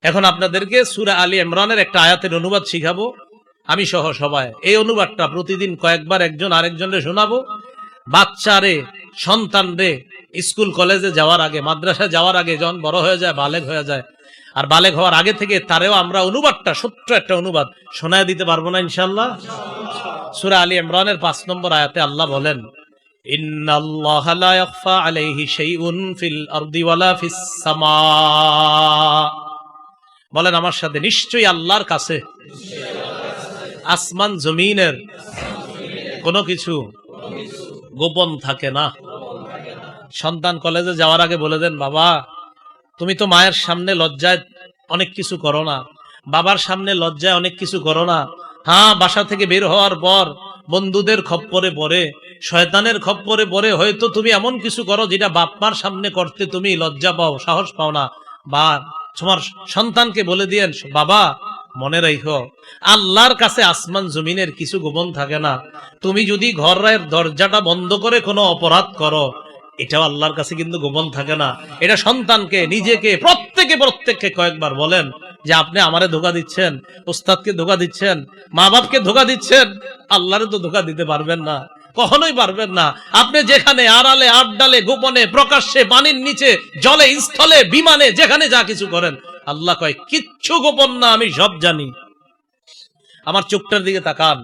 এখন আপনাদেরকে সূরা আলী ইমরানের একটা আয়াতের অনুবাদ শিখাবো আমি সহ সবাই। এই অনুবাদটা প্রতিদিন কয়েকবার একজন আরেকজনকে শোনাবো। বাচ্চারে, সন্তানরে স্কুল কলেজে যাওয়ার আগে, মাদ্রাসায় যাওয়ার আগে, যখন বড় হয়ে যায়, বালেগ হয়ে যায়, আর বালেগ হওয়ার আগে থেকে তারেও আমরা অনুবাদটা, ছোট্ট একটা অনুবাদ শোনায় দিতে পারবো না ইনশাআল্লাহ? সূরা আলী ইমরানের 5 নম্বর আয়াতে আল্লাহ বলেন, ইন্নাল্লাহা লা ইয়াখফা আলাইহি শাইউন ফিল আরদি ওয়ালা ফিস সামা। বলেন আমার সাথে, নিশ্চয়ই আল্লাহর কাছে আসমান জমিনের কোনো কিছু গোপন থাকে না। সন্তান কলেজে যাওয়ার আগে বলে দেন, বাবা তুমি তো মায়ের সামনে লজ্জায় অনেক কিছু করো না, বাবার সামনে লজ্জায় অনেক কিছু করো না। হ্যাঁ, বাসা থেকে বের হওয়ার পর বন্ধুদের খপ্পরে পড়ে, শয়তানের খপ্পরে পড়ে হয়তো তুমি এমন কিছু করো যেটা বাপ মার সামনে করতে তুমি লজ্জা পাও, সাহস পাও না। বা তোমার সন্তানকে বলে দিয়েন, বাবা মনে রাখো আল্লাহর কাছে আসমান জমিনের কিছু গোপন থাকে না। তুমি যদি ঘরের দরজাটা বন্ধ করে কোনো অপরাধ করো, এটাও আল্লাহর কাছে কিন্তু গোপন থাকে না। এটা সন্তানকে, নিজেকে, প্রত্যেককে কয়েকবার বলেন যে আপনি আমারে ধোঁকা দিচ্ছেন, উস্তাদকে ধোঁকা দিচ্ছেন, মা বাপকে ধোঁকা দিচ্ছেন, আল্লাহরে তো ধোঁকা দিতে পারবেন না, কখনোই পারবেন না। আপনি যেখানে আড়ালে, আড্ডালে, গোপনে, প্রকাশ্যে, পানির নিচে, জলে, স্থলে, বিমানে, যেখানে যা কিছু করেন, আল্লাহ কয় কিচ্ছু গোপন না, আমি সব জানি। আমার চোখটার দিকে তাকান।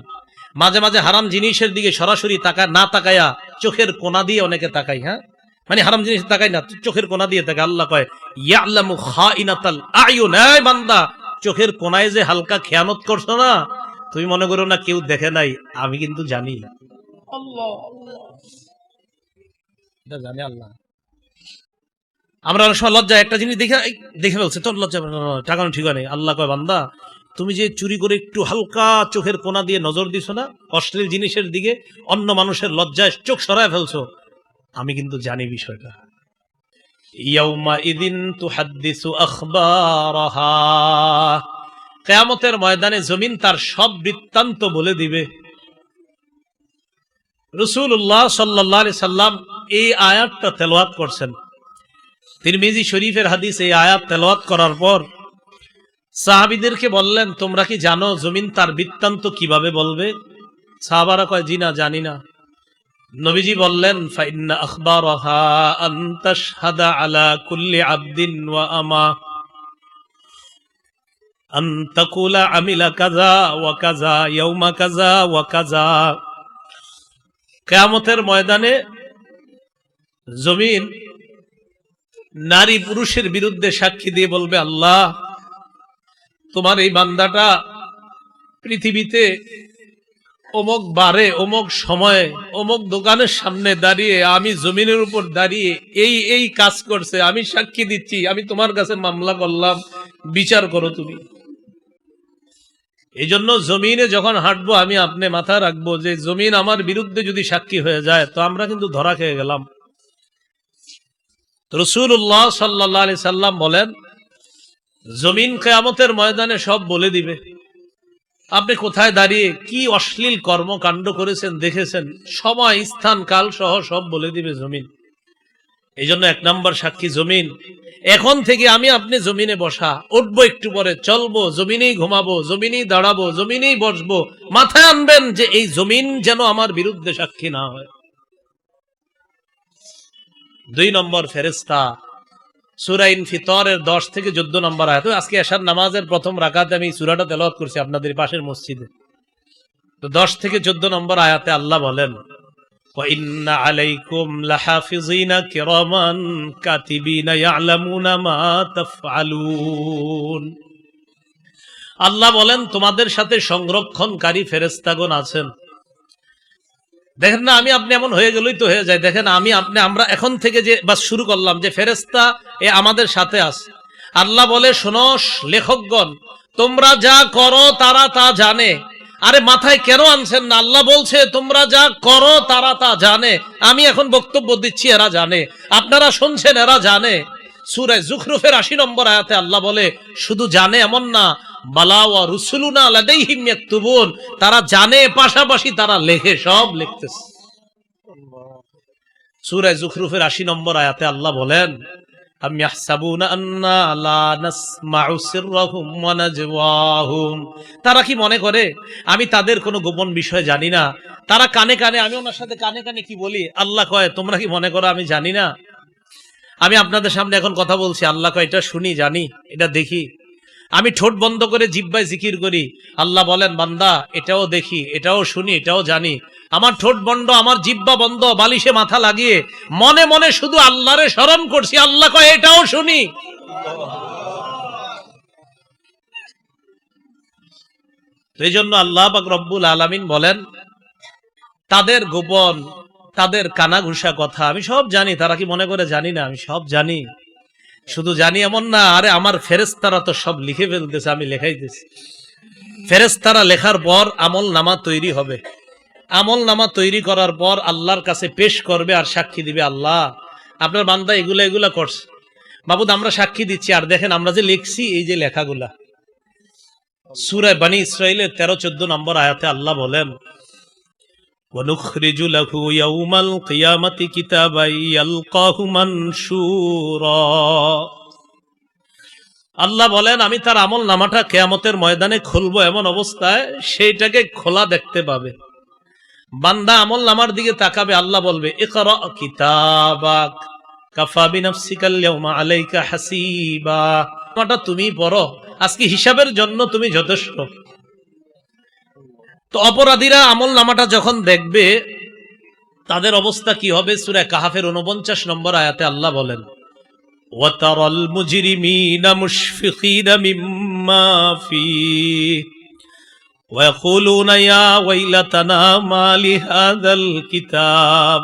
মাঝে মাঝে হারাম জিনিসের দিকে সরাসরি না তাকায়া চোখের কোনা দিয়ে অনেকে তাকাই। হ্যাঁ, মানে হারাম জিনিস তাকাই না, চোখের কোনা দিয়ে তাকায়। আল্লাহ কয় ইয়ালামু খাইনাতাল আয়ুন। এই বান্দা, চোখের কোনায় যে হালকা খেয়ানত করছো না, তুমি মনে করো না কেউ দেখে নাই, আমি কিন্তু জানি। আল্লাহ এটা জানে আল্লাহ। আমরা অনেক সময় লজ্জা একটা জিনিস দেখে ফেলছে, তোর লজ্জা টাকানো ঠিক নেই। আল্লাহ কয় বান্দা, তুমি যে চুরি করে একটু হালকা চোখের কোনা দিয়ে নজর দিছো না অশ্লীল জিনিসের দিকে, অন্য মানুষের লজ্জায় চোখ সরায় ফেলছো, আমি কিন্তু জানি বিষয়টা। ইয়াউমা ইদিন তুহাদ্দিসু আখবারাহা। কিয়ামতের ময়দানে জমিন তার সব বৃত্তান্ত বলে দিবে। রাসূলুল্লাহ সাল্লাল্লাহু আলাইহি সাল্লাম এই আয়াতটা তেলাওয়াত করছেন। তিরমিজি শরীফের হাদিস। এই আয়াত তেলাওয়াত করার পর সাহাবীদেরকে বললেন, তোমরা কি জানো জমিন তার বৃত্তান্ত কিভাবে বলবে? সাহাবারা কয়, জি না, জানি না। নবীজি বললেন, ফাইন্না আখবারাহা আন তাশহাদা আলা কুল্লি আবদিন ওয়া আমা আন তাকুলা আমিলা কাযা ওয়া কাযা ইয়াউমা কাযা ওয়া কাযা। কিয়ামতের ময়দানে জমিন নারী পুরুষের বিরুদ্ধে সাক্ষী দিয়ে বলবে, আল্লাহ তোমার এই বান্দাটা পৃথিবীতে অমুক বারে, অমুক সময়ে, অমুক দোকানের সামনে দাঁড়িয়ে, আমি জমিনের উপর দাঁড়িয়ে এই কাজ করছে, আমি সাক্ষী দিচ্ছি, আমি তোমার কাছে মামলা করলাম, বিচার করো তুমি। এই জন্য জমিনে যখন হাঁটবো, আমি আপনি মাথায় রাখবো যে জমিন আমার বিরুদ্ধে যদি সাক্ষী হয়ে যায়, তো আমরা কিন্তু ধরা খেয়ে গেলাম। রাসূলুল্লাহ সাল্লাল্লাহু আলাইহি সাল্লাম বলেন, জমিন কিয়ামতের ময়দানে সব বলে দিবে। আপনি কোথায় দাঁড়িয়ে কি অশ্লীল কর্মকাণ্ড করেছেন দেখেছেন, সময়, স্থান, কাল সহ সব বলে দিবে জমিন। এই জন্য 1 নম্বর সাক্ষী জমিন। এখন থেকে আমি আপনি জমিনে বসা, উঠবো একটু পরে, চলবো, জমিনেই ঘুমাবো, জমিনেই দাঁড়াবো, জমিনেই বসবো। মাথায় আনবেন যে এই জমিন যেন আমার বিরুদ্ধে সাক্ষী না হয়। 2 নম্বর ফেরেশতা। সূরা ইনফিতরের 10 থেকে 14 নম্বর আয়াত। আজকে এশার নামাজের প্রথম রাকাতে আমি সূরাটা তেলাওয়াত করছি আপনাদের পাশের মসজিদে। তো 10 থেকে 14 নম্বর আয়াতে আল্লাহ বলেন, ওয়া ইন্না আলাইকুম লাহাফিজিনা কিরামান কাতিবিনা ইয়ালামুনা মা তাফআলুন। আল্লাহ বলেন, তোমাদের সাথে সংরক্ষণকারী ফেরেশতাগণ আছেন। দেখেন না, আমি আপনি এমন হয়ে গেলেই তো হয়ে যায়। দেখেন আমি আপনি, আমরা এখন থেকে যে বাস শুরু করলাম যে ফেরেশতা এ আমাদের সাথে আছে। আল্লাহ বলে, শোনো লেখকগণ, তোমরা যা করো তারা তা জানে। আরে মাথায় কেন আনছেন না? আল্লাহ বলছে তোমরা যা করো তারা তা জানে। আমি এখন বক্তব্য দিচ্ছি, এরা জানে। আপনারা শুনছেন, এরা জানে। সূরা যুখরুফের 80 নম্বর আয়াতে আল্লাহ বলে, শুধু জানে এমন না, বালা ওয়া রুসুলুনা লাদাইহিম ইয়াকতুবুন, তারা জানে পাশাপাশি তারা লেখে, সব লিখতেছে। সূরা যুখরুফের 80 নম্বর আয়াতে আল্লাহ বলেন, আম ইয়াহসাবুনা আন্না লা নাসমাউ সিররাহুম ওয়া নাজওয়াহুম, তারা কি মনে করে আমি তাদের কোনো গোপন বিষয় জানি না? তারা কানে কানে, আমি ওনার সাথে কানে কানে কি বলি, আল্লাহ কয় তোমরা কি মনে করো আমি জানি না? আমি আপনাদের সামনে এখন কথা বলছি, আল্লাহ কয় এটা শুনি, জানি, এটা দেখি। আমি ঠোঁট বন্ধ করে জিহ্বায় জিকির করি, আল্লাহ বলেন বান্দা এটাও দেখি, এটাও শুনি, এটাও জানি। আমার ঠোঁট বন্ধ, আমার জিহ্বা বন্ধ, বালিশে মাথা লাগিয়ে মনে মনে শুধু আল্লাহরে স্মরণ করছি, আল্লাহ কয় এটাও শুনি। এই জন্য আল্লাহ পাক রব্বুল আলামিন বলেন তাদের গোপন, তাদের কানাঘুষা কথা আমি সব জানি। তারা কি মনে করে জানি না? আমি সব জানি। শুধু জানি এমন না, আরে আমার ফেরেশতারা তো সব লিখে ফেলতেছে, আমি লেখাইতেছি। ফেরেশতারা লেখার পর আমল নামা তৈরি হবে। আমল নামা তৈরি করার পর আল্লাহর কাছে পেশ করবে আর সাক্ষী দিবে, আল্লাহ আপনার বান্দা এগুলা এগুলা করছে, বাবুদ আমরা সাক্ষী দিচ্ছি। আর দেখেন আমরা যে লিখছি, এই যে লেখাগুলা, সূরা বনী ইসরাঈলের 13-14 নম্বর আয়াতে আল্লাহ বলেন وَنُخْرِجُ لَهُ يَوْمَ الْقِيَامَةِ كِتَابًا يَلْقَاهُ مَنشُورًا। আল্লাহ বলেন আমি তার আমল নামাটা কিয়ামতের ময়দানে খুলবো, এমন অবস্থায় সেইটাকে খোলা দেখতে পাবে। বান্দা আমল নামার দিকে তাকাবে, আল্লাহ বলবে ইকরা কিতাবাক কাফা বিনাফসিকাল ইয়াউমা আলাইকা হাসিবা, নামাটা তুমি পড়ো, আজকে হিসাবের জন্য তুমি যথেষ্ট। তো অপরাধীরা আমল নামাটা যখন দেখবে তাদের অবস্থা কি হবে? সূরা কাহফের 49 নম্বর আয়াতে আল্লাহ বলেন ওয়াতারাল মুজরিমিনা মুশফিকিনা মিম্মা ফীহি ওয়া ইয়াকুলুনা ইয়া ওয়াইলাতানা মা লিহাযাল কিতাব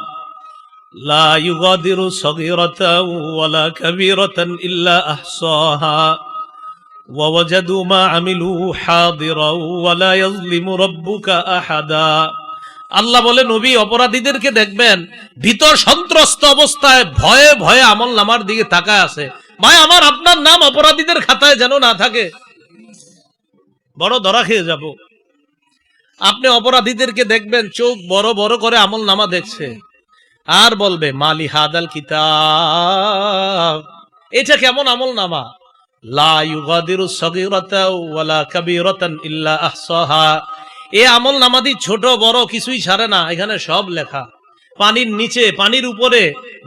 লা ইউগাদিরু সগীরাতান ওয়ালা কাবীরাতান ইল্লা আহসাহা وَوَجَدُوا مَا عَمِلُوا حَاضِرًا وَلَا يَظْلِمُ رَبُّكَ أَحَدًا। আল্লাহ বলে নবী অপরাধীদেরকে দেখবেন ভীত সন্ত্রস্ত অবস্থায় ভয়ে ভয়ে আমল নামার দিকে তাকায় আছে। ভাই আমার আপনার নাম অপরাধীদের খাতায় যেন না থাকে, বড় ধরা খেয়ে যাব। আপনি অপরাধীদেরকে দেখবেন চোখ বড় বড় করে আমল নামা দেখছে আর বলবে মালি হাদাল কিতাব, এটা কেমন আমল নামা, লা ইউগাদিরু সগীরাতাও ওয়ালা কাবীরাতান ইল্লা আহসাহা, এই আমল নামাদি ছোট বড় কিছুই ছাড়ে না, এখানে সব লেখা। পানির নিচে, পানির উপরে,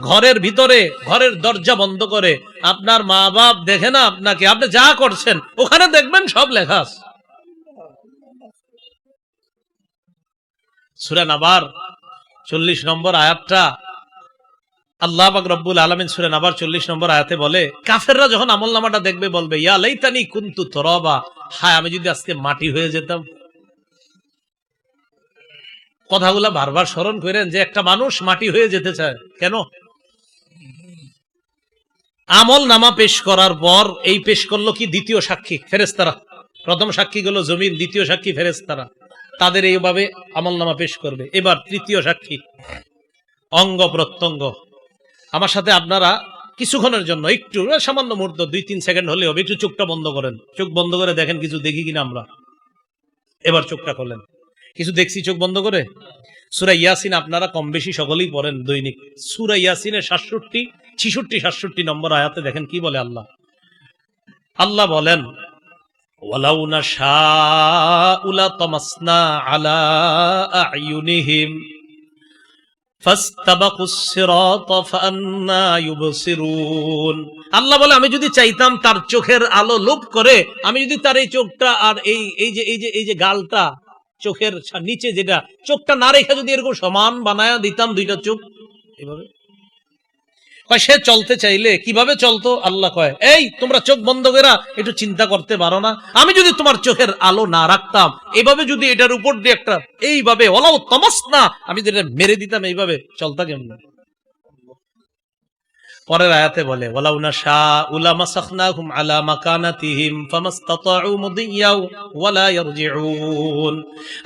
ঘরের ভিতরে, ঘরের দরজা বন্ধ করে আপনার মা বাপ দেখে না আপনাকে, আপনি যা করছেন ওখানে দেখবেন সব লেখা আছে। সূরা নাবার 40 নম্বর আয়াতটা আল্লাহ পাক রব্বুল আলামিন সূরা নাবার 40 নম্বর আয়াতে বলে কাফেররা যখন আমলনামাটা দেখবে বলবে ইয়া লাইতানি কুনতু তুরাবা, হায় আমি যদি আজকে মাটি হয়ে যেতাম। কথাগুলা বারবার স্মরণ করেন যে একটা মানুষ মাটি হয়ে যেতে চায় কেন? আমল নামা পেশ করার পর এই পেশ করলো কি দ্বিতীয় সাক্ষী ফেরেশতারা। প্রথম সাক্ষী হলো জমিন, দ্বিতীয় সাক্ষী ফেরেশতারা, তাদের এইভাবে আমল নামা পেশ করবে। এবার তৃতীয় সাক্ষী অঙ্গ প্রত্যঙ্গ। আমার সাথে আপনারা কিছুক্ষণের জন্য একটু সামান্য মুহূর্ত 2-3 সেকেন্ড হলে হবে, একটু চোখটা বন্ধ করেন, চোখ বন্ধ করে দেখেন কিছু দেখি কিনা আমরা। এবার চোখটা খোলেন, কিছু দেখছি চোখ বন্ধ করে। সূরা ইয়াসিন আপনারা কম বেশি সকলেই পড়েন দৈনিক। সূরা ইয়াসিনের 66 নম্বর আয়াতে দেখেন কি বলে আল্লাহ। আল্লাহ বলেন ওয়ালাউ নাশাউ লাতামাসনা আলা আ'য়ুনিহিম ফাসতাবাকুস সিরাতা ফাআন্না ইউবসিরুন। আল্লাহ বলে আমি যদি চাইতাম তার চোখের আলো লোভ করে, আমি যদি তার এই চোখটা আর এই যে গালটা চোখের নিচে যেটা চোখটা না রেখে যদি এরকম সমান বানায়া দিতাম দুইটা চোখ এভাবে, সে চলতে চাইলে কিভাবে চলতো? আল্লাহ কয় এই তোমরা চোখ বন্ধ করে একটু চিন্তা করতে পারো না, আমি যদি তোমার চোখের আলো না রাখতাম, এইভাবে যদি এটার উপর দিয়ে একটা এইভাবে ওলাও তামাসনা, আমি যদি এটা মেরে দিতাম, এইভাবে চলতা কেমন? পরের আয়াতে বলে ওয়ালাউ নাশাউ লামাসাখনাহুম আলা মাকানাতিহিম ফামাসতাতাউ মুদিয়াও ওয়ালা ইয়ারজিউন।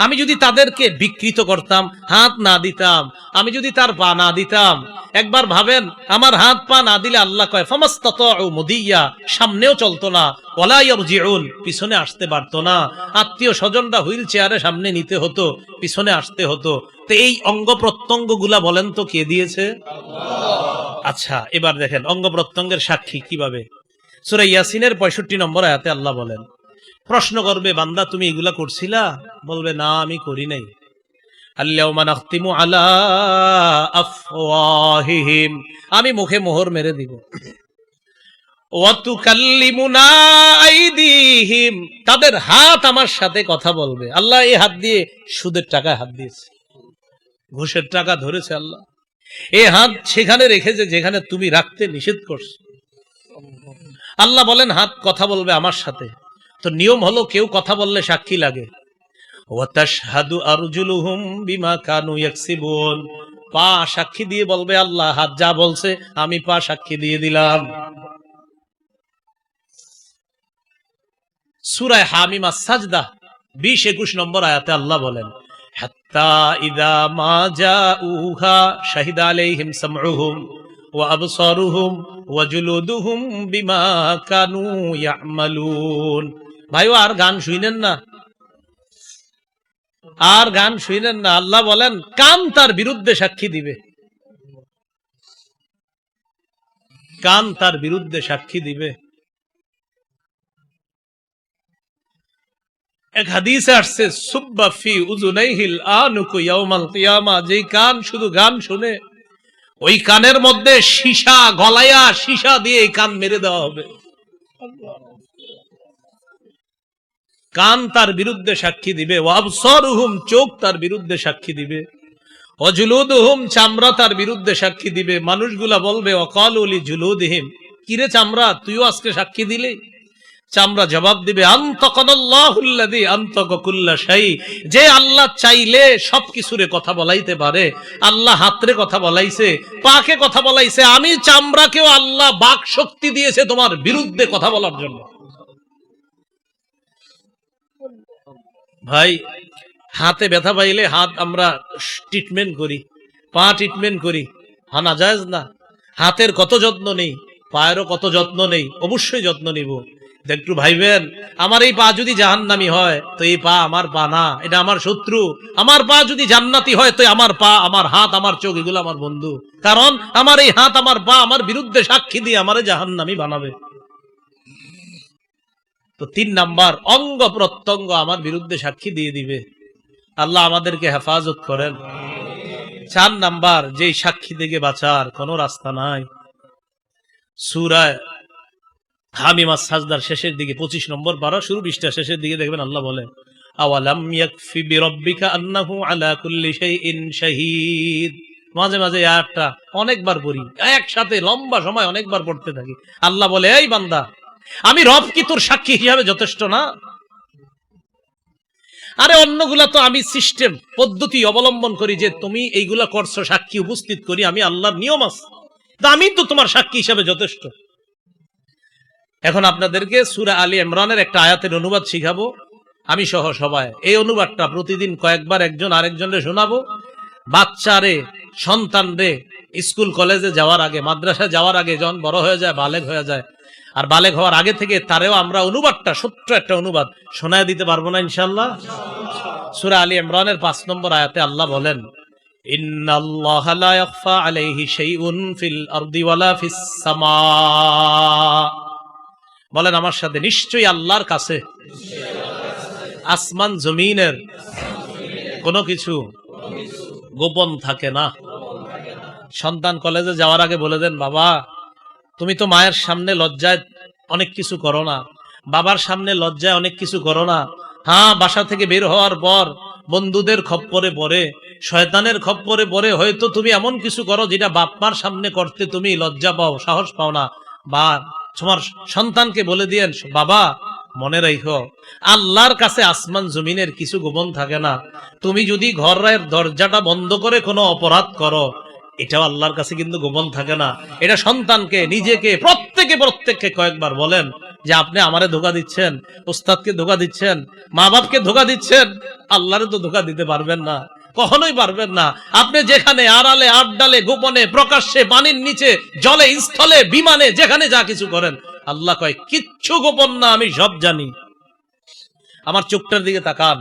আমি যদি তাদেরকে বিকৃত করতাম, হাত না দিতাম, আমি যদি তার পা না দিতাম, একবার ভাবেন আমার হাত পা না দিলে আল্লাহ কয় ফামাসতাতাউ মুদিয়া, সামনেও চলতো না, ওয়ালা ইয়ারজিউন, পিছনে আসতে পারতো না। আত্মীয় স্বজনরা হুইল চেয়ারে সামনে নিতে হতো, পিছনে আসতে হতো। তো এই অঙ্গ প্রত্যঙ্গ গুলা বলেন তো কে দিয়েছে? আচ্ছা, এবার দেখেন অঙ্গ প্রত্যঙ্গের সাক্ষী কিভাবে। সূরা ইয়াসিনের 65 নম্বর আয়াতে আল্লাহ বলেন, প্রশ্ন করবে বান্দা তুমি এগুলা করছিলা? বলবে না, আমি করি নাই। আল-ইয়াওমা নাখতিমু আলা আফওয়াহিহিম, আমি মুখে মোহর মেরে দিব। ওয়া তুকাল্লিমুনা আইদিহিম, তাদের হাত আমার সাথে কথা বলবে। আল্লাহ এই হাত দিয়ে সুদের টাকায় হাত দিয়েছে, ঘুষের টাকা ধরেছে। আল্লাহ এই হাত সেখানে রেখেছে যেখানে তুমি রাখতে নিষেধ করছো। আল্লাহ বলেন হাত কথা বলবে আমার সাথে। তো নিয়ম হলো কেউ কথা বললে সাক্ষী লাগে। ওয়া তাশহাদু আরজুলুহুম বিমা কানু ইয়াকসিবুন, পা সাক্ষী দিয়ে বলবে আল্লাহ হাত যা বলছে আমি পা সাক্ষী দিয়ে দিলাম। সূরা হামিম আস-সাজদা 20-21 নম্বর আয়াতে আল্লাহ বলেন, হাত্তা ইযা মা জাউহা শাহিদা আলাইহিম সামউহুম ওয়া আবসারুহুম ওয়া জুলুদুহুম বিমা কানু ইয়ামালুন। ভাইও আর গান শুনেন না, আর গান শুনেন না। আল্লাহ বলেন কান তার বিরুদ্ধে সাক্ষী দিবে, কান তার বিরুদ্ধে সাক্ষী দিবে। এক হাদিসে আসছে সুব্বা ফি উযুনাইহিল আনুকু ইয়াউমাল কিয়ামা, যেই কান শুধু গান শুনে ওই কানের মধ্যে সীসা গলায়া সীসা দিয়ে এই কান মেরে দেওয়া হবে। কান তার বিরুদ্ধে সাক্ষী দিবে, ওয়া আবসারুহুম, চোখ তার বিরুদ্ধে সাক্ষী দিবে, ওয়া জুলুদুহুম, চামড়া তার বিরুদ্ধে সাক্ষী দিবে। মানুষগুলা বলবে ওয়াকালু লিজুলুদিহিম, কিরে চামড়া তুইও আজকে সাক্ষী দিলি? চামড়া জবাব দিবে আনতাকানাল্লাহুল্লাযী আনতাকা কুল্লা শাই, যে আল্লাহ চাইলে সবকিছুরে কথা বলাইতে পারে। আল্লাহ হাতরে কথা বলাইছে, পাকে কথা বলাইছে, আমি চামড়াকেও আল্লাহ বাক শক্তি দিয়েছে তোমার বিরুদ্ধে কথা বলার জন্য। ভাই হাতে ব্যথা পাইলে হাত আমরা ট্রিটমেন্ট করি, পা ট্রিটমেন্ট করি, হানা জায়েজ না? হাতের কত যত্ন নেই, পায়েরও কত যত্ন নেই, অবশ্যই যত্ন নিব। একটু ভাইবেন, আমার এই পা যদি জাহান্নামী হয় তো এই পা আমার পা না, এটা আমার শত্রু। আমার পা যদি জান্নাতি হয় তো আমার পা, আমার হাত, আমার চোখ এগুলো আমার বন্ধু। কারণ আমার এই হাত আমার পা আমার বিরুদ্ধে সাক্ষী দিয়ে আমারে জাহান্নামী বানাবে। তো 3 নাম্বার, অঙ্গ প্রত্যঙ্গ আমার বিরুদ্ধে সাক্ষী দিয়ে দিবে। আল্লাহ আমাদেরকে হেফাজত করেন। 4 নাম্বার, যেই সাক্ষী থেকে বাঁচার কোনো রাস্তা নাই। সূরা হামিম আস-সাজদার শেষের দিকে 25 নম্বর পারা শুরু 20টা শেষের দিকে দেখবেন আল্লাহ বলেন আওয়ালাম ইয়াকফি বিরাব্বিকা আন্নাহু আলা কুল্লি শাইইন শাহীদ। মাঝে মাঝে এই আয়াতটা অনেকবার পড়ি, একসাথে লম্বা সময় অনেকবার পড়তে থাকি। আল্লাহ বলে এই বান্দা আমি রব কি তোর সাক্ষী হিসাবে যথেষ্ট না? আরে অন্যগুলা তো আমি সিস্টেম পদ্ধতি অবলম্বন করি যে তুমি এইগুলা করছো, সাক্ষী উপস্থিত করি, আমি আল্লাহর নিয়ম আছে, আমি তো তোমার সাক্ষী হিসাবে যথেষ্ট। এখন আপনাদেরকে সূরা আলী ইমরানের একটা আয়াতের অনুবাদ শিখাবো আমি সহ সবাই। এই অনুবাদটা প্রতিদিন কয়েকবার একজন আরেকজনকে শোনাবো। বাচ্চারে, সন্তানরে স্কুল কলেজে যাওয়ার আগে, মাদ্রাসায় যাওয়ার আগে যখন বড় হয়ে যায়, বালেগ হয়ে যায়, আর বালেগ হওয়ার আগে থেকে তারেও আমরা অনুবাদটা, ছোট্ট একটা অনুবাদ শোনায় দিতে পারবো না ইনশাআল্লাহ? সূরা আলী ইমরানের 5 নম্বর আয়াতে আল্লাহ বলেন ইন্নাল্লাহা লা ইয়াখফা আলাইহি শাইউন ফিল আরদি ওয়ালা ফিস সামা। বলেন আমার সাথে, নিশ্চয়ই আল্লাহর কাছে আসমান জমিনের কোনো কিছু গোপন থাকে না। সন্তান কলেজে যাওয়ার আগে বলে দেন বাবা তুমি তো মায়ের সামনে লজ্জায় অনেক কিছু করো না, বাবার সামনে লজ্জায় অনেক কিছু করো না। হ্যাঁ, বাসা থেকে বের হওয়ার পর বন্ধুদের খপ্পরে পড়ে, শয়তানের খপ্পরে পড়ে হয়তো তুমি এমন কিছু করো যেটা বাপ মার সামনে করতে তুমি লজ্জা পাও, সাহস পাও না। বা তোমার সন্তানকে বলে দিয়েন বাবা মনে রাখো আল্লাহর কাছে আসমান জমিনের কিছু গোপন থাকে না। তুমি যদি ঘরের দরজাটা বন্ধ করে কোনো অপরাধ করো, এটাও আল্লাহর কাছে কিন্তু গোপন থাকে না। এটা সন্তানকে, নিজেকে, প্রত্যেককে কয়েকবার বলেন যে আপনি আমারে ধোঁকা দিচ্ছেন, উস্তাদকে ধোঁকা দিচ্ছেন, মা বাপকে ধোঁকা দিচ্ছেন, আল্লাহরে তো ধোঁকা দিতে পারবেন না, কখনোই পারবেন না। আপনি যেখানে আড়ালে, আড্ডালে, গোপনে, প্রকাশ্যে, পানির নিচে, জলে, স্থলে, বিমানে, যেখানে যা কিছু করেন আল্লাহ কয় কিচ্ছু গোপন না, আমি সব জানি। আমার চোখটার দিকে তাকান,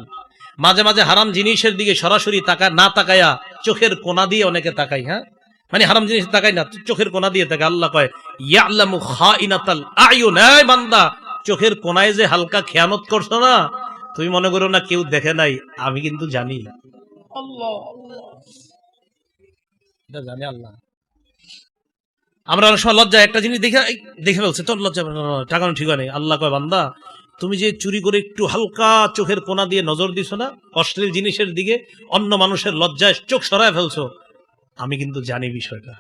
মাঝে মাঝে হারাম জিনিসের দিকে সরাসরি না তাকায়া চোখের কোনা দিয়ে অনেকে তাকাই, হ্যাঁ মানে হারাম জিনিস তাকাই না, চোখের কোনা দিয়ে তাকায়। আল্লাহ কয় ইয়ালামু খাইনাতাল আয়ুন, এই বান্দা চোখের কোনায় যে হালকা খেয়ানত করছো না, তুমি মনে করো না কেউ দেখে নাই, আমি কিন্তু জানি। আল্লাহ এটা জানে আল্লাহ। আমরা অনেক সময় লজ্জা একটা জিনিস দেখে ফেলছে, তোর লজ্জা টাকা ঠিক হয় নাই। আল্লাহ কয় বান্দা তুমি যে চুরি করে একটু হালকা চোখের কোনা দিয়ে নজর দিছো না অশ্লীল জিনিসের দিকে, অন্য মানুষের লজ্জায় চোখ সরায় ফেলছো, আমি কিন্তু জানি বিষয়টা।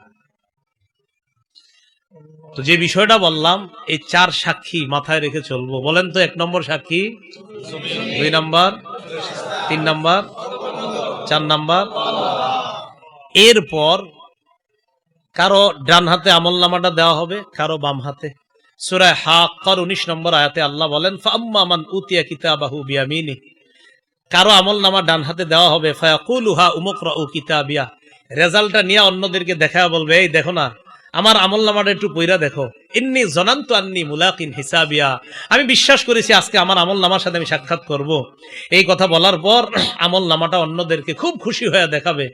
তো যে বিষয়টা বললাম, এই 4 সাক্ষী মাথায় রেখে চলবো। বলেন তো, 1 নম্বর সাক্ষী, 2 নম্বর, 3 নম্বর, 4 নম্বর। এরপর কারো ডান হাতে আমলনামাটা দেওয়া হবে, কারো বাম হাতে। সূরা হাক্কার 19 নম্বর আয়াতে আল্লাহ বলেন ফাআম্মা মান উতিয়া কিতাবাহু বিয়ামিনি, কারো আমলনামা ডান হাতে দেওয়া হবে, ফায়াকুলু হা উমুকরাউ কিতাবিয়া, রেজাল্টটা নিয়ে অন্যদেরকে দেখায় বলবে এই দেখো না আমার আমলনামাটা একটু পইরা দেখো, ইন্নী জানানতু আন্নী মুলাকিন হিসাবিয়া, আমি বিশ্বাস করেছি আজকে আমার আমলনামার সাথে আমি সাক্ষাৎ করব। এই কথা বলার পর আমলনামাটা অন্যদেরকে খুব খুশি হয়ে দেখাবে।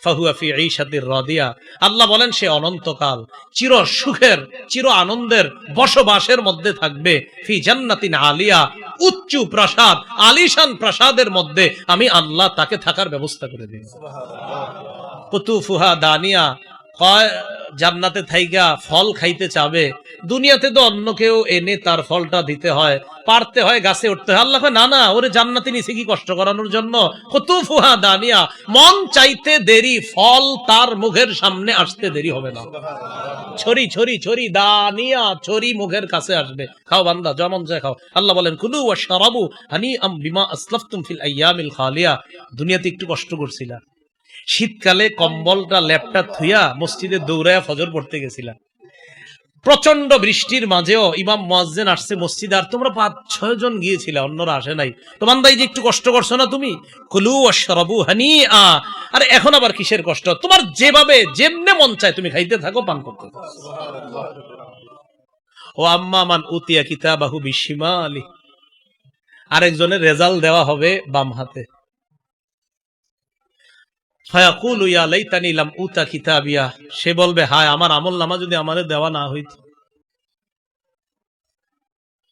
ফাহুয়া ফি ঈশাতির রাদিয়া, আল্লাহ বলেন সে অনন্তকাল চির সুখের চির আনন্দের বসবাসের মধ্যে থাকবে। ফি জান্নাতিন আলিয়া, উচ্চ প্রাসাদ, আলিশান প্রাসাদের মধ্যে আমি আল্লাহ তাকে থাকার ব্যবস্থা করে দিই। কুতুফুহা দানিয়া, কয় জান্নাতে থাইকা ফল খাইতে চাবে, দুনিয়াতে তো অন্য কেউ এনে তার ফলটা দিতে হয়, পারতে হয়, গাছে উঠতে হয়। আল্লাহ না না, ওরে জান্নাতে নিছে কি কষ্ট করানোর জন্য? কুতুফুহা দানিয়া, মন চাইতে দেরি, ফল তার মুখের সামনে আসতে দেরি হবে না। ছড়ি ছড়ি ছড়ি দানিয়া, ছড়ি মুখের কাছে আসবে। খাও বান্দা, যেমন চায় খাও। আল্লাহ বলেন কুলু ওয়াশরাবু হানিআম বিমা আসলাফতুম ফিল আইয়ামিল খালিয়া, দুনিয়াতে একটু কষ্ট করছিলা, শীতকালে কম্বলটা ল্যাপটা থুইয়া মসজিদে দৌড়ায়া ফজর পড়তে গেছিলাম, প্রচন্ড বৃষ্টির মাঝেও ইমাম মুয়াজ্জিন আসছে মসজিদে, আর তোমরা 5-6 জন গিয়েছিলে, অন্যরা আসে নাই। তো বান্দা এই যে একটু কষ্ট করছো না তুমি, কুলু ওয়াশরাবু হানিআ, আর এখন আবার কিসের কষ্ট? তোমার যেভাবে যেমনে মন চায় তুমি খাইতে থাকো, পান করতে থাকো। ও আম্মা মান উতিয়া কিতাবাহু বিশিমালি, আরেকজনের রেজাল্ট দেওয়া হবে বাম হাতে। ফায়াকুলু ইয়া লাইতানি লাম উতা কিতাবিয়া, সে বলবে হায় আমার আমলনামা যদি আমারে দেওয়া না হইতো।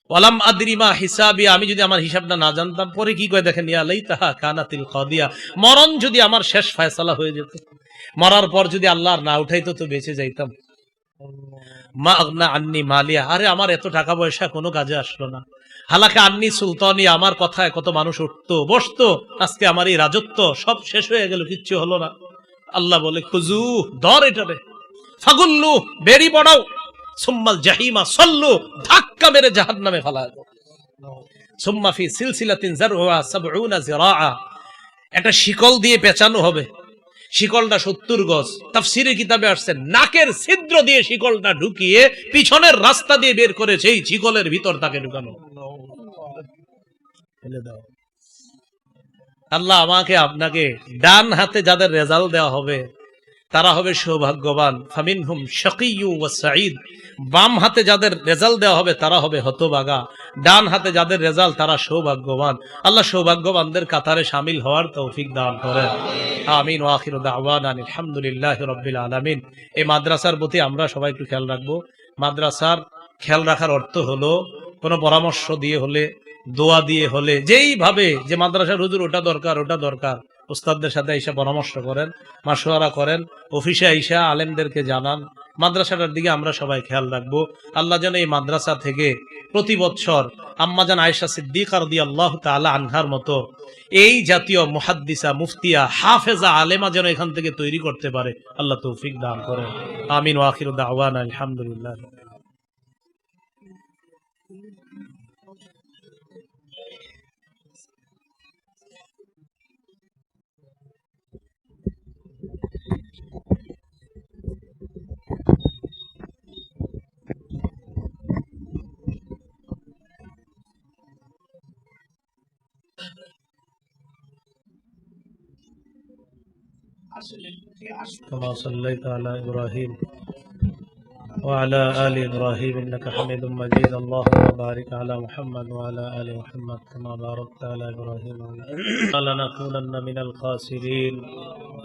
ওয়ালাম আদরি মা হিসাবি, আমি যদি আমার হিসাবটা না জানতাম। পরে কি কয় দেখেন, ইয়া লাইতাহা কানাতিল কাদিয়া, মরণ যদি আমার শেষ ফয়সালা হয়ে যেত, মরার পর যদি আল্লাহ না উঠাইতো তো বেঁচে যাইতাম। মা আগনা আন্নি মালিয়া, আরে আমার এত টাকা পয়সা কোনো কাজে আসলো না। হালাকা আন্নি সুলতানি, আমার কথায় কত মানুষ উঠতো বসতো, আজকে আমার এই রাজত্ব সব শেষ হয়ে গেল, কিচ্ছু হলো না। আল্লাহ বলে খুজু, ধর এটারে, ফাগুল্লু, বেরি পড়াও, সুম্মাল জাহিমা সল্লু, ধাক্কা মেরে জাহান্নামে ফেলায় দাও। সুম্মা ফি সিলসিলাতিন যারউহা ৭০ যিরাআ, একটা শিকল দিয়ে পেঁচানো হবে, শিকলটা ৭০ গজ। তাফসীরের কিতাবে আসছে নাকের ছিদ্র দিয়ে শিকলটা ঢুকিয়ে পিছনের রাস্তা দিয়ে বের করে সেই শিকলের ভিতর তাকে ঢুকানো। আল্লাহ আমাকে আপনাকে, ডান হাতে যাদের রেজাল্ট দেওয়া হবে তারা হবে সৌভাগ্যবান, ফামিনহুম শাকিয়্যু ওয়া সাঈদ, বাম হাতে যাদের রেজাল্ট দেওয়া হবে তারা হবে হতভাগা, ডান হাতে যাদের রেজাল্ট তারা সৌভাগ্যবান। আল্লাহ সৌভাগ্যবানদের কাতারে শামিল হওয়ার তৌফিক দান করেন, আমিন। ওয়া আখিরু দাওয়ানা আলহামদুলিল্লাহি রাব্বিল আলামিন। এই মাদ্রাসার প্রতি আমরা সবাই একটু খেয়াল রাখবো। মাদ্রাসার খেয়াল রাখার অর্থ হলো কোনো পরামর্শ দিয়ে হলে, দোয়া দিয়ে হলে, যেইভাবে যে মাদ্রাসার হুজুর ওটা দরকার ওটা দরকার, উস্তাদদের সাথে আইসা পরামর্শ করেন, মাশওয়ারা করেন, অফিসে আইসা আলেমদেরকে জানান। মাদ্রাসাটার দিকে আমরা সবাই খেয়াল রাখবো। আল্লাহ যেন এই মাদ্রাসা থেকে প্রতি বছর আম্মাজান আয়েশা সিদ্দিকা রাদিয়াল্লাহু তাআলা আনহার মতো এই জাতীয় মুহাদ্দিসা, মুফতিয়া, হাফেজা, আলেমা যেন এখান থেকে তৈরি করতে পারে, আল্লাহ তৌফিক দান করেন, আমিন। ওয়া আখিরু দাওয়ানা আলহামদুলিল্লাহ। كما صليت على إبراهيم وعلى آل إبراهيم إنك حميد مجيد اللهم بارك على محمد وعلى آل محمد كما باركت على إبراهيم لنكونن من الخاسرين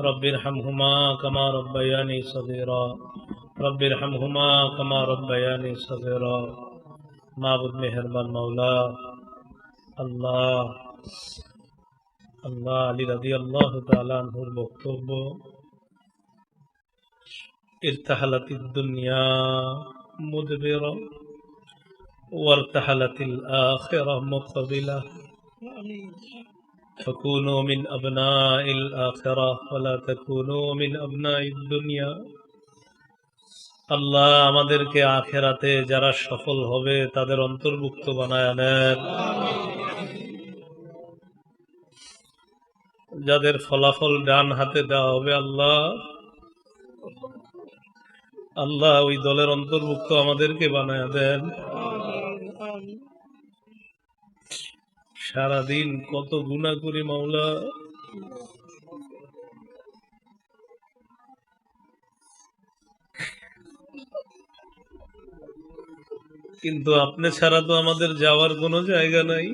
رب ارحمهما كما ربياني صغيرا رب ارحمهما كما ربياني صغيرا معبود মেহেরবান মাওলা আল্লাহ আল্লাহ আলী রাদিয়াল্লাহু তাআলা আনহুর বক্তব্য ارتحلت الدنيا مدبرة وارتحلت الآخرة مقبلة فكونوا من أبناء الآخرة ولا تكونوا من أبناء الدنيا আল্লাহ আমাদেরকে আখিরাতে যারা সফল হবে তাদের অন্তর্ভুক্ত বানায় নেন যাদের ফলাফল ডান হাতে দেওয়া হবে আল্লাহ আল্লাহ ওই দলের অন্তর্ভুক্ত আমাদেরকে বানায় দেন সারাদিন কত গুনাহ করি মাওলা কিন্তু আপনি ছাড়া তো আমাদের যাওয়ার কোনো জায়গা নাই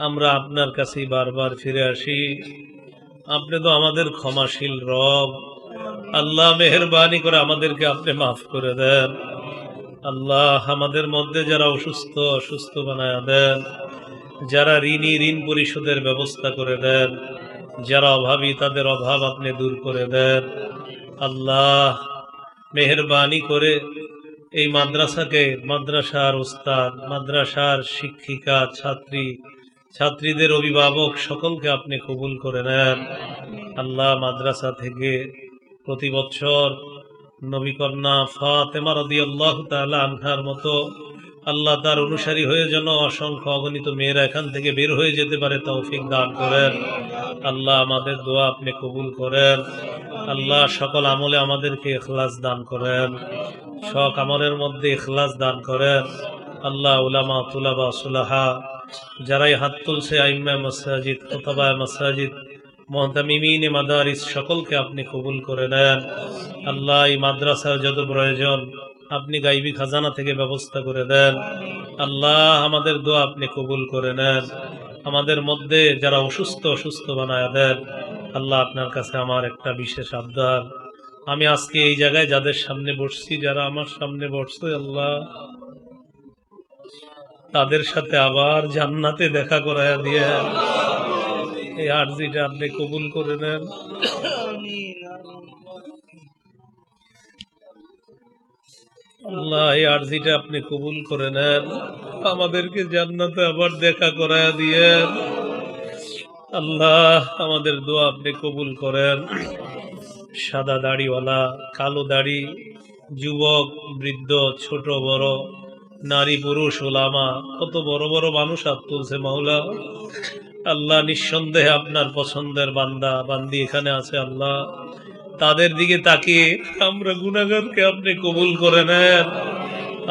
আমরা আপনার কাছেই বারবার ফিরে আসি আপনি তো আমাদের ক্ষমাশীল রব আল্লাহ মেহেরবানি করে আমাদেরকে আপনি মাফ করে দেন আল্লাহ আমাদের মধ্যে যারা অসুস্থ বানায় দেন যারা ঋণী ঋণ পরিশোধের ব্যবস্থা করে দেন যারা অভাবী তাদের অভাব আপনি দূর করে দেন আল্লাহ মেহেরবানি করে এই মাদ্রাসার উস্তাদ মাদ্রাসার শিক্ষিকা ছাত্রীদের অভিভাবক সকলকে আপনি কবুল করে নেন আল্লাহ মাদ্রাসা থেকে প্রতি বছর নবী কন্যা ফাতেমা রাদিয়াল্লাহু তাআলা আনহার মতো আল্লাহ তার অনুসারী হয়ে যেন অসংখ্য অগণিত মেয়েরা এখান থেকে বের হয়ে যেতে পারে তৌফিক দান করেন আল্লাহ আমাদের দোয়া আপনি কবুল করেন আল্লাহ সকল আমলে আমাদেরকে ইখলাস দান করেন সব আমলের মধ্যে ইখলাস দান করেন আল্লাহ উলামা তুলাবা সুলাহা যারাই হাত তুলছে আইম্মা মাসাজিদ খুতাবা মাসাজিদ মুহতামিমিন মাদারিস সকলকে আপনি কবুল করে নেন আল্লাহ এই মাদ্রাসার যত প্রয়োজন আপনি গাইবী খাজানা থেকে ব্যবস্থা করে দেন আল্লাহ আমাদের দোয়া আপনি কবুল করে নেন আমাদের মধ্যে যারা অসুস্থ বানায় দেন আল্লাহ আপনার কাছে আমার একটা বিশেষ আবদার আমি আজকে এই জায়গায় যাদের সামনে বসছি যারা আমার সামনে বসছে আল্লাহ তাদের সাথে আবার জান্নাতে দেখা করায়া দিয়ে এই আরজিটা আপনি কবুল করে নেন আল্লাহ এই আরজিটা আপনি কবুল করে নেন আমাদেরকে জান্নাতে আবার দেখা করায়া দিয়ে আল্লাহ আমাদের দোয়া আপনি কবুল করেন সাদা দাড়িওয়ালা কালো দাড়ি যুবক বৃদ্ধ ছোট বড় নারী পুরুষ ওলামা কত বড় বড় মানুষ হাত তুলছে মাওলা আল্লাহ নিঃসন্দেহে আপনার পছন্দের বান্দি এখানে আছে আল্লাহ তাদের দিকে তাকিয়ে আমরা গুনাহগারকে আপনি কবুল করে নেন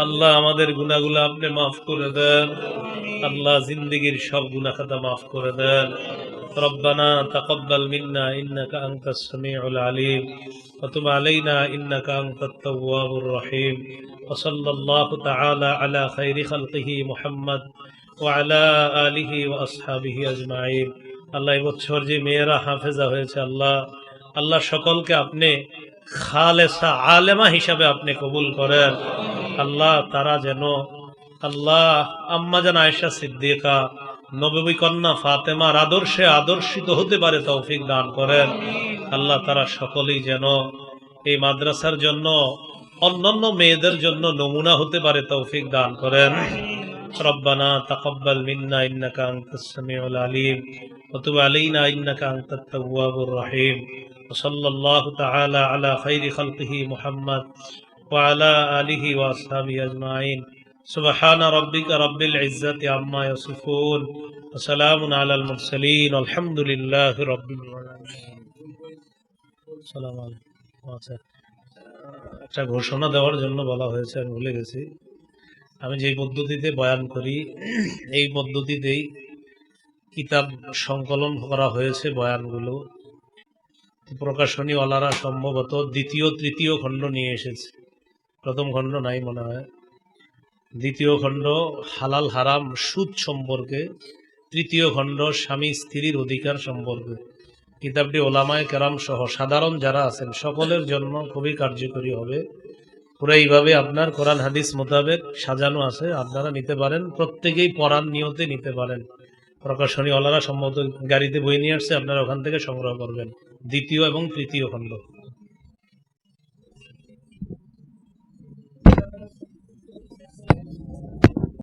আল্লাহ আমাদের গুনাহগুলো আপনি মাফ করে দেন আল্লাহ জিন্দেগীর সব গুনাহ খাতা মাফ করে দেন ربنا تقبل منا إنك أنت السميع العليم وتب علينا إنك أنت التواب الرحيم وصلى الله تعالى على خير خلقه محمد وعلى آله وأصحابه أجمعين আল্লাহ এবছর যে মেয়েরা হাফেজা হয়েছে আল্লাহ সকলকে আপনি খালেসা আলেমা হিসাবে আপনি কবুল করেন আল্লাহ তারা যেন আল্লাহ আম্মাজান আয়েশা সিদ্দিকা নববী কন্যা ফাতেমার আদর্শে আদর্শিত হতে পারে তৌফিক দান করেন আল্লাহ তারা সকলেই যেন এই মাদ্রাসার জন্য অন্যান্য মেয়েদের জন্য নমুনা হতে পারে তৌফিক দান করেন ربنا تقبل منا إنك أنت السميع العليم وتب علينا إنك أنت التواب الرحيم وصلى الله تعالى على خير خلقه محمد وعلى آله وأصحابه أجمعين سبحان ربك رب العزة عما يصفون وسلام على المرسلين والحمد لله رب العالمين السلام عليكم একটা ঘোষণা দেওয়ার জন্য বলা হয়েছে আমি ভুলে গেছি আমি যে পদ্ধতিতে বয়ান করি এই পদ্ধতিতেই কিতাব সংকলন করা হয়েছে বয়ানগুলো প্রকাশনী ওয়ালারা সম্ভবত দ্বিতীয় তৃতীয় খণ্ড নিয়ে এসেছে প্রথম খণ্ড নাই মনে হয়। দ্বিতীয় খণ্ড হালাল হারাম সুদ সম্পর্কে, তৃতীয় খণ্ড স্বামী স্ত্রীর অধিকার সম্পর্কে। কিতাবটি ওলামায়ে কেরাম সহ সাধারণ যারা আছেন সকলের জন্য খুবই কার্যকরী হবে। পুরো এইভাবে আপনার কোরআন হাদিস মোতাবেক সাজানো আছে, আপনারা নিতে পারেন, প্রত্যেকেই পড়ার নিয়তে নিতে পারেন। প্রকাশনী ওয়ালারা সম্ভবত গাড়িতে বই নিয়ে আসছে, আপনারা ওখান থেকে সংগ্রহ করবেন দ্বিতীয় এবং তৃতীয় খণ্ড।